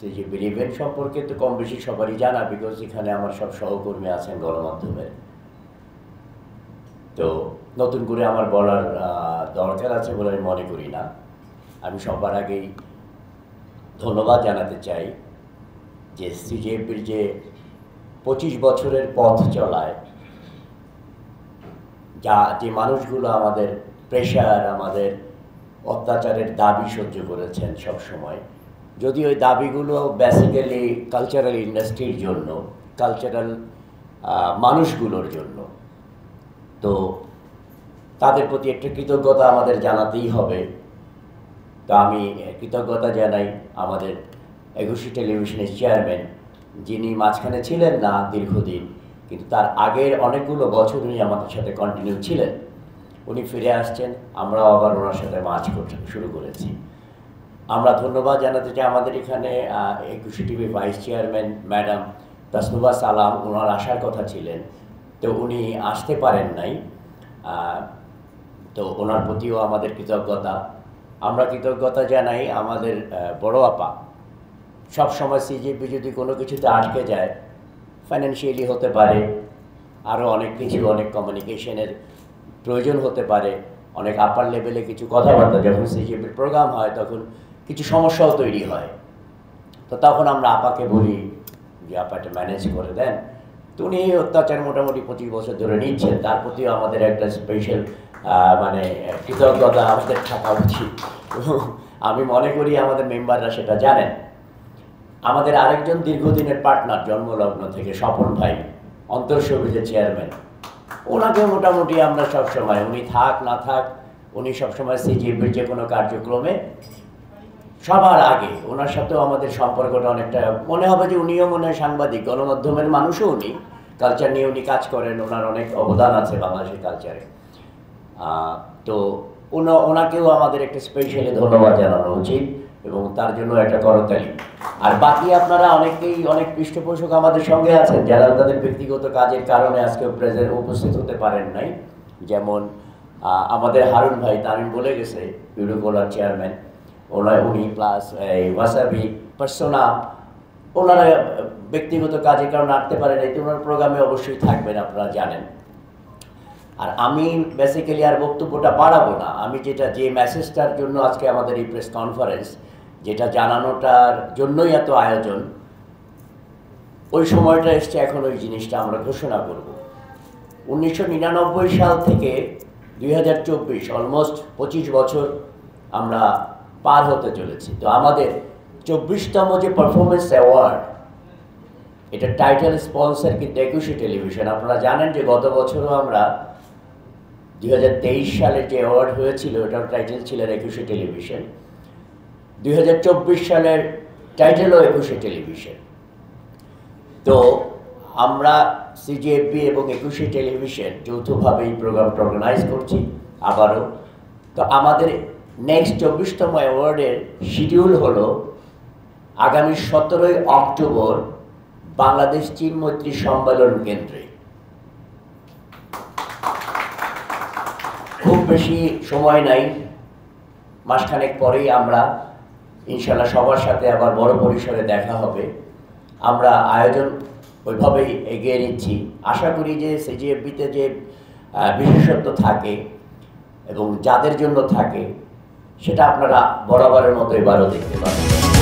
সিজিবির event সম্পর্কে তো কম বেশি সবারই জানা, বিকজ এখানে আমার সব সহকর্মী আছেন গণমাধ্যমের। তো নতুন করে আমার বলার দরকার আছে বলে আমি মনে করি না। আমি সবার আগেই ধন্যবাদ জানাতে চাই যে সিজেপির যে 25 বছরের পথ চলায় যে মানুষগুলো আমাদের প্রেশার, আমাদের অত্যাচারের দাবি সহ্য করেছেন সব সময়, যদি ওই দাবিগুলো বেসিক্যালি কালচারাল ইন্ডাস্ট্রির জন্য, কালচারাল মানুষগুলোর জন্য, তো তাদের প্রতি একটা কৃতজ্ঞতা আমাদের জানাতেই হবে। তো আমি কৃতজ্ঞতা জানাই আমাদের 21 টেলিভিশনের চেয়ারম্যান, যিনি মাঝখানে ছিলেন না দীর্ঘদিন, কিন্তু তার আগের অনেকগুলো বছর উনি আমাদের সাথে কন্টিনিউ ছিলেন। উনি ফিরে আসছেন, আমরাও আবার ওনার সাথে মাছ করতে শুরু করেছি। আমরা ধন্যবাদ জানাতে চাই আমাদের এখানে 21 TV vice chairman madam Tasnuva সালাম, ওনার আসার কথা ছিলেন, তো উনি আসতে পারেন নাই। তো ওনার প্রতিও আমাদের কৃতজ্ঞতা। আমরা কৃতজ্ঞতা জানাই আমাদের বড় আপা। সব সময় সিজেপি যদি কোনো কিছুতে আটকে যায়, ফাইন্যান্সিয়ালি হতে পারে, আরও অনেক কিছু, অনেক কমিউনিকেশনের প্রয়োজন হতে পারে, অনেক আপার লেভেলে কিছু কথাবার্তা যখন সিজেপির প্রোগ্রাম হয় তখন কিছু সমস্যাও তৈরি হয়। তো তখন আমরা আপাকে বলি যে আপা এটা ম্যানেজ করে দেন। তো উনি এই অত্যাচার মোটামুটি 25 বছর ধরে নিচ্ছেন, তার প্রতিও আমাদের একটা স্পেশাল মানে কৃতজ্ঞতা আমাদের থাকা উচিত। আমি মনে করি আমাদের মেম্বাররা সেটা জানেন। আমাদের আরেকজন দীর্ঘদিনের পার্টনার জন্মলগ্ন থেকে স্বপন ভাই, অন্তঃসবিজের চেয়ারম্যান, ওনাকে মোটামুটি আমরা সবসময়, উনি থাক না থাক, উনি সবসময় সিজিবির যে কোনো কার্যক্রমে সবার আগে, ওনার সাথেও আমাদের সম্পর্কটা অনেকটা মনে হবে যে উনিও মনে হয় সাংবাদিক, গণমাধ্যমের মানুষও উনি, কালচার নিয়ে উনি কাজ করেন, ওনার অনেক অবদান আছে বাংলাদেশের কালচারে। তো ওনাকেও আমাদের একটা স্পেশালি ধন্যবাদ জানানো উচিত এবং তার জন্য একটা করতালি। আর বাকি আপনারা অনেকেই, অনেক পৃষ্ঠপোষক আমাদের সঙ্গে আছেন যারা তাদের ব্যক্তিগত কাজের কারণে আজকে উপস্থিত হতে পারেন নাই। যেমন আমাদের হারুন ভাই, তামিম বলে গেছে, ইউরোকোলার চেয়ারম্যান, উনি প্লাস ওয়াসাবি পার্সোনা, ওনারা ব্যক্তিগত কাজের কারণে আসতে পারেন নাই, তো ওনার প্রোগ্রামে অবশ্যই থাকবেন, আপনারা জানেন। আর আমি বেসিক্যালি আর বক্তব্যটা বাড়াবো না। আমি যে মেসেজটার জন্য আজকে আমাদের এই প্রেস কনফারেন্স, যেটা জানানোটার জন্যই এত আয়োজন, ওই সময়টা এসছে, এখন ওই জিনিসটা আমরা ঘোষণা করব। 1999 সাল থেকে 2024, অলমোস্ট 25 বছর আমরা পার হতে চলেছি। তো আমাদের 24তম যে পারফরমেন্স অ্যাওয়ার্ড, এটা টাইটেল স্পন্সর কিন্তু 21 টেলিভিশন। আপনারা জানেন যে গত বছরও আমরা 2023 সালের যে অ্যাওয়ার্ড হয়েছিল, ওটার টাইটেল ছিল 21 টেলিভিশন। 2024 সালের টাইটেলও 21 টেলিভিশন। তো আমরা সিজিএফবি এবং 21 টেলিভিশন যৌথভাবে এই প্রোগ্রামটা অর্গানাইজ করছি আবারও। তো আমাদের নেক্সট 24তম অ্যাওয়ার্ডের শিডিউল হলো আগামী 17ই অক্টোবর বাংলাদেশ চীন মৈত্রী সম্মেলন কেন্দ্রে। খুব বেশি সময় নাই, মাসখানেক পরেই আমরা ইনশাল্লাহ সবার সাথে আবার বড় পরিসরে দেখা হবে। আমরা আয়োজন ওইভাবেই এগিয়ে নিচ্ছি। আশা করি যে সিজিএফবিতে যে বিশেষত্ব থাকে এবং যাদের জন্য থাকে, সেটা আপনারা বরাবরের মতো এবারও দেখতে পাবেন।